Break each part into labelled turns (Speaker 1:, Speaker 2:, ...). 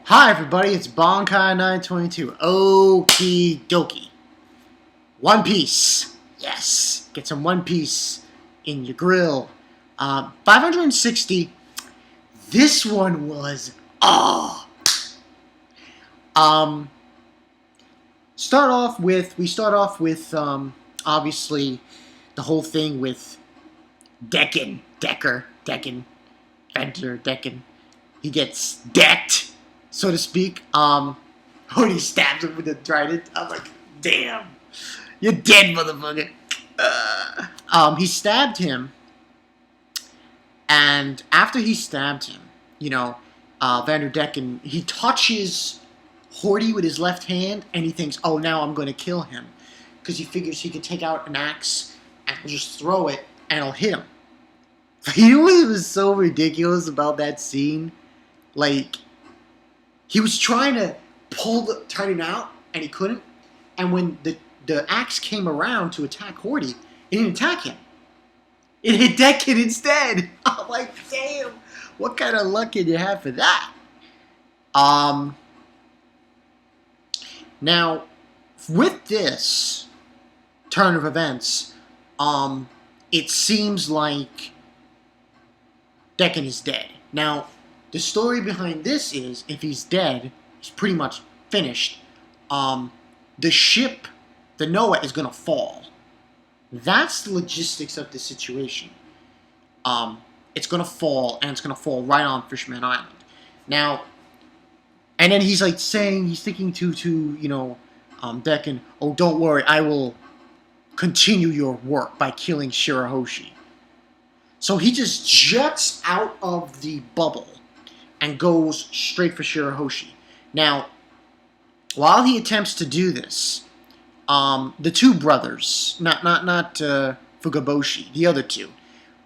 Speaker 1: Hi everybody, it's Bonkai922. Okie dokie. One Piece. Yes. Get some One Piece in your grill. 560. This one was we start off with obviously the whole thing with Decken. He gets decked, so to speak. When he stabs him with the trident, I'm like, damn, you're dead, motherfucker. He stabbed him, and after he stabbed him, Vanderdecken, he touches Horty with his left hand, and he thinks, oh, now I'm going to kill him, because he figures he could take out an axe and just throw it, and it'll hit him. You know what was so ridiculous about that scene? Like, he was trying to pull the trident out, and he couldn't. And when the axe came around to attack Horty, it didn't attack him. It hit Decken instead. I'm like, damn, what kind of luck did you have for that? Now, with this turn of events, it seems like Decken is dead. Now, the story behind this is, if he's dead, he's pretty much finished. The ship, the Noah, is going to fall. That's the logistics of the situation. It's going to fall, and it's going to fall right on Fishman Island. Now, and then he's like saying, he's thinking to Decken, oh, don't worry, I will continue your work by killing Shirahoshi. So he just jets out of the bubble and goes straight for Shirahoshi. Now, while he attempts to do this, the two brothers, not Fukaboshi, the other two,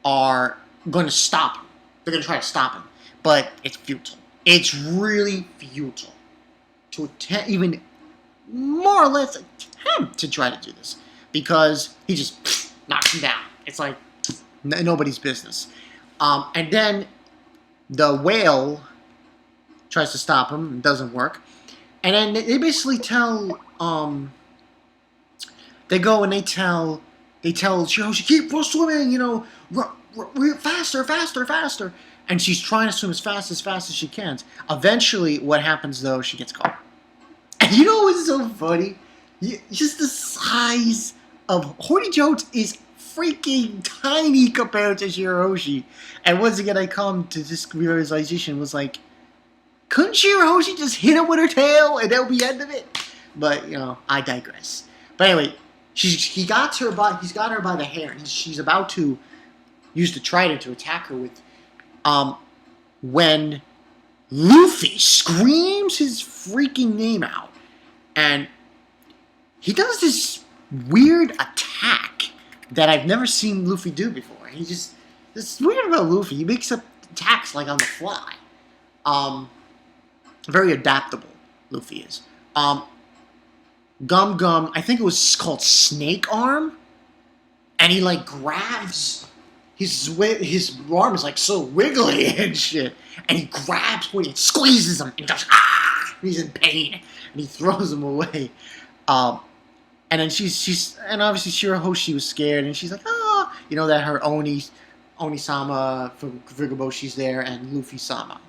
Speaker 1: are going to stop him. They're going to try to stop him, but it's futile. It's really futile to even more or less attempt to try to do this, because he just knocks him down. It's like nobody's business. And then the whale tries to stop him. It doesn't work. And then they basically tell, they go and they tell Shirahoshi, keep swimming, faster. And she's trying to swim as fast as she can. Eventually, what happens, though, she gets caught. And you know what's so funny? Just the size of Horty Jones is freaking tiny compared to Shirahoshi. And once again, I come to this realization, was like, couldn't Shirahoshi just hit him with her tail and that'll be the end of it? But, I digress. But anyway, he's got her by the hair, and she's about to use the trident to attack her with, when Luffy screams his freaking name out, and he does this weird attack that I've never seen Luffy do before. It's weird about Luffy. He makes up attacks like on the fly. Very adaptable, Luffy is. Gum, I think it was called Snake Arm, and he like grabs his arm is like so wiggly and shit, and he grabs Horty and squeezes him and just and he's in pain, and he throws him away. And then she's and obviously Shirahoshi was scared, and she's like, that her Oni-sama, Fugaboshi's there, and Luffy-sama,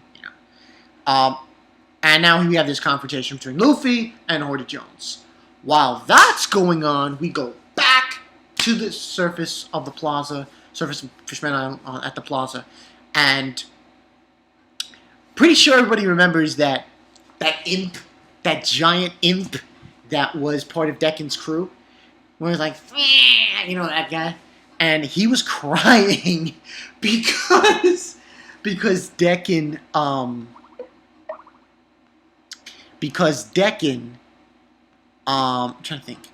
Speaker 1: And now we have this confrontation between Luffy and Horty Jones. While that's going on, we go back to the surface of the plaza, surface of Fishman Island at the plaza, and pretty sure everybody remembers that giant imp that was part of Decken's crew, where it was like, that guy, and he was crying because Decken, I'm trying to think,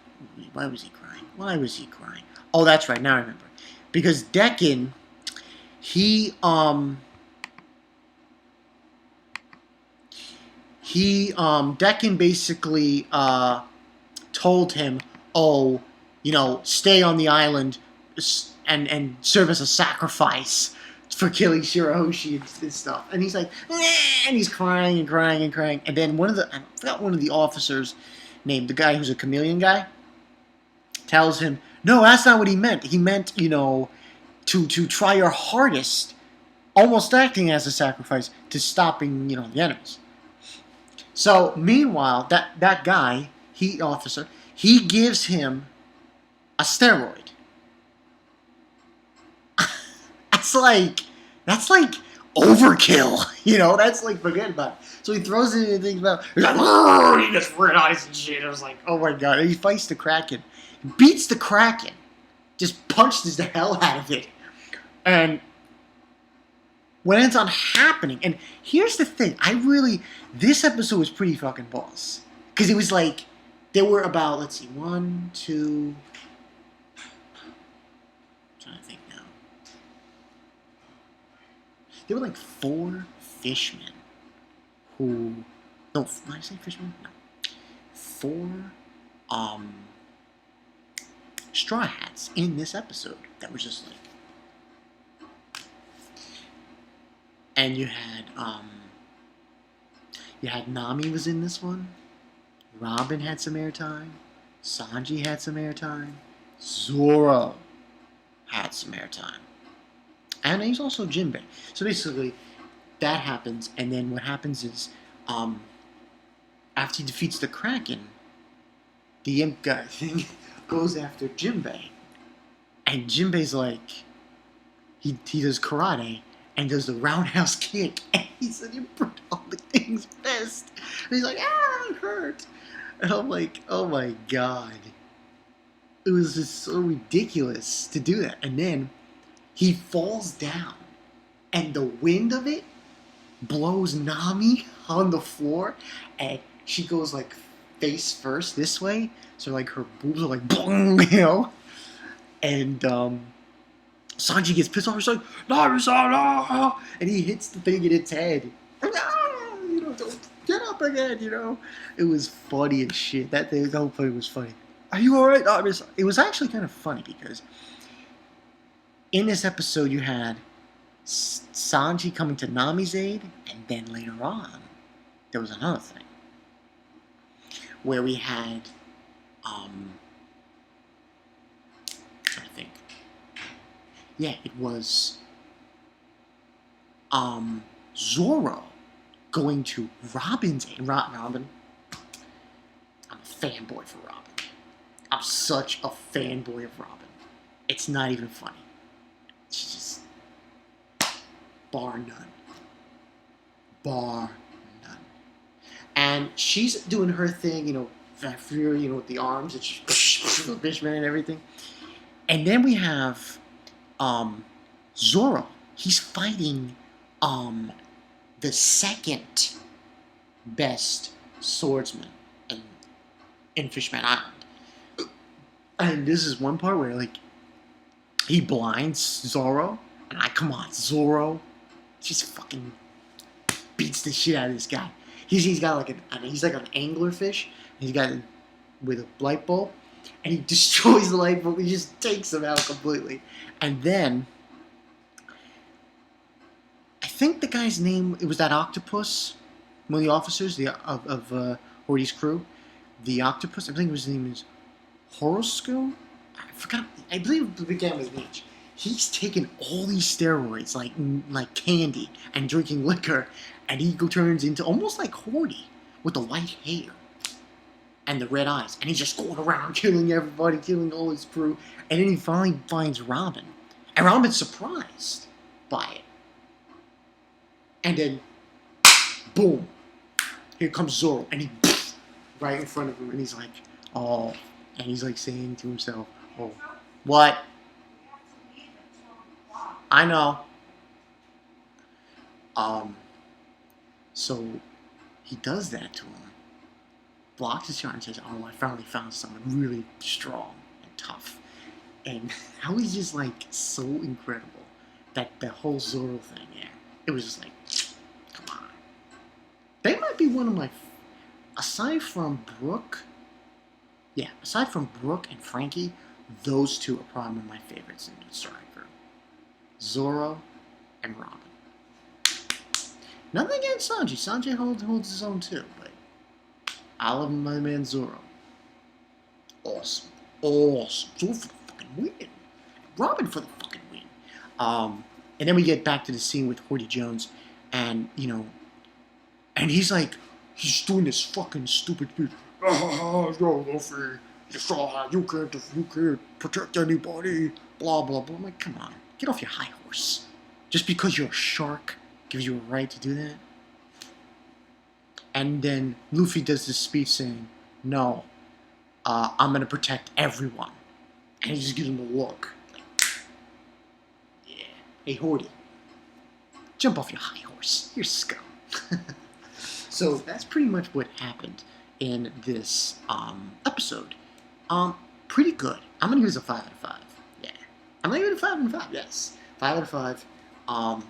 Speaker 1: why was he crying? Oh, that's right, now I remember. Because Decken, Decken basically told him, stay on the island and serve as a sacrifice for killing Shirahoshi and stuff. And he's like, and he's crying and crying and crying. And then I forgot one of the officers, named the guy who's a chameleon guy, tells him, no, that's not what he meant. He meant, to try your hardest, almost acting as a sacrifice to stopping, the enemies. So meanwhile, that guy, officer, he gives him a steroid. That's like overkill, That's like, forget about it. So he throws it and thinks about. He's like, oh, he gets red eyes and shit. I was like, oh my god. And he fights the Kraken, beats the Kraken, just punches the hell out of it, and what ends on happening. And here's the thing, this episode was pretty fucking boss, because it was like there were about, let's see, 1, 2. There were like 4 fishmen who... No, did I say fishmen? No. 4 straw hats in this episode that were just like... And you had Nami was in this one. Robin had some airtime. Sanji had some airtime. Zoro had some airtime. And he's also Jinbei. So basically, that happens, and then what happens is, after he defeats the Kraken, the imp guy thing goes after Jinbei. And Jinbei's like, he does karate, and does the roundhouse kick, and he said, you broke all the thing's fist. And he's like, it hurt. And I'm like, oh my god. It was just so ridiculous to do that. And then he falls down, and the wind of it blows Nami on the floor, and she goes like face first this way, so like her boobs are like boom, and Sanji gets pissed off. He's like, Nami-san, and he hits the thing in its head. Don't get up again, It was funny as shit. That thing, the whole thing was funny. Are you alright, Nami-san? It was actually kind of funny because in this episode, you had Sanji coming to Nami's aid, and then later on, there was another thing where we had, I'm trying to think. Yeah, it was Zoro going to Robin's aid. Robin, I'm a fanboy for Robin. I'm such a fanboy of Robin. It's not even funny. She's just bar none. Bar none. And she's doing her thing, Fat Fury, with the arms and the Fishman and everything. And then we have Zoro. He's fighting the second best swordsman in Fishman Island. And this is one part where he blinds Zoro, and come on, Zoro just fucking beats the shit out of this guy. He's got like he's like an anglerfish, and he's got it with a light bulb, and he destroys the light bulb. He just takes him out completely. And then I think the guy's name, it was that octopus, one of the officers of Horty's crew, the octopus. I think his name is Horosco. I forgot. I believe it began with an H. He's taking all these steroids like candy and drinking liquor, and he turns into almost like Horty with the white hair and the red eyes, and he's just going around killing everybody, killing all his crew, and then he finally finds Robin, and Robin's surprised by it, and then boom, here comes Zoro, and he right in front of him, and he's like, oh, and he's like saying to himself, oh, what? I know. So he does that to him, blocks his shot and says, oh, I finally found someone really strong and tough. And how he's just so incredible. That whole Zoro thing, yeah. It was just come on. They might be one of my, aside from Brooke and Frankie, those two are probably one of my favorites in the Starring Crew. Zoro and Robin. Nothing against Sanji. Sanji holds his own too, but I love my man Zoro. Awesome. Awesome. Zoro for the fucking win. Robin for the fucking win. And then we get back to the scene with Horty Jones, and, you know, and he's like, he's doing this fucking stupid speech. Yo, Luffy, you can't protect anybody, blah, blah, blah. I'm like, come on, get off your high horse. Just because you're a shark gives you a right to do that? And then Luffy does this speech saying, no, I'm going to protect everyone. And he just gives him a look. Like, yeah. Hey, Horty, jump off your high horse. You're scum. So that's pretty much what happened in this episode. Pretty good. I'm going to give this a 5 out of 5. Yeah. I'm going to give it a 5 out of 5, yes. 5 out of 5.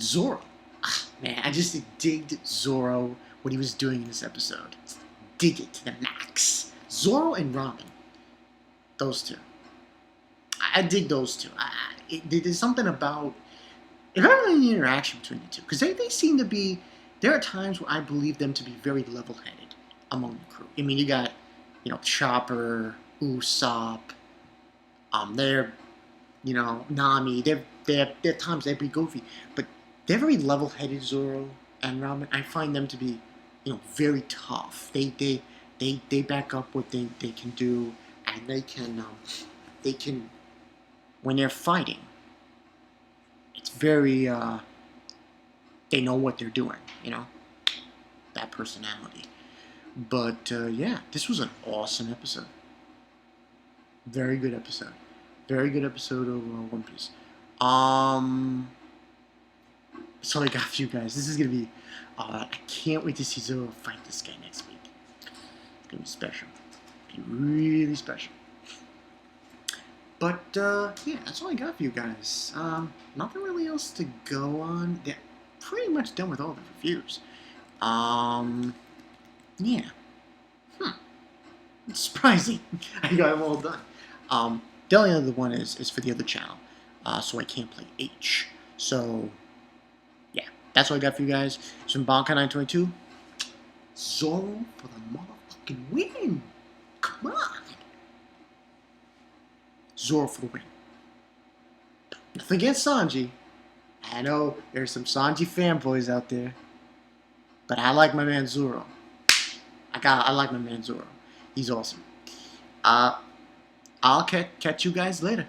Speaker 1: Zoro. Man, I just digged Zoro, what he was doing in this episode. Dig it to the max. Zoro and Robin. Those two. I dig those two. There's something about... There's not really an interaction between the two. Because they seem to be... There are times where I believe them to be very level-headed among the crew. I mean, you got, you know, Chopper, Usopp. They're, you know, Nami. They're times they'd be goofy. But they're very level-headed, Zoro and Robin. I find them to be, you know, very tough. They back up what they can do, and they can when they're fighting, it's very they know what they're doing, you know, that personality. But yeah, this was an awesome episode. Very good episode. Very good episode of One Piece. So I got for you guys. This is gonna be. I can't wait to see Zoro fight this guy next week. It's gonna be special. Be really special. But yeah, that's all I got for you guys. Nothing really else to go on. They're pretty much done with all the reviews. Yeah. It's surprising. I got them all done. The only other one is for the other channel. So I can't play H. So yeah, that's all I got for you guys. It's from Bonkai 922. Zoro for the motherfucking win. Come on. Zoro for the win. Nothing against Sanji. I know there's some Sanji fanboys out there, but I like my man Zoro. I like my man Zoro. He's awesome. I'll catch you guys later.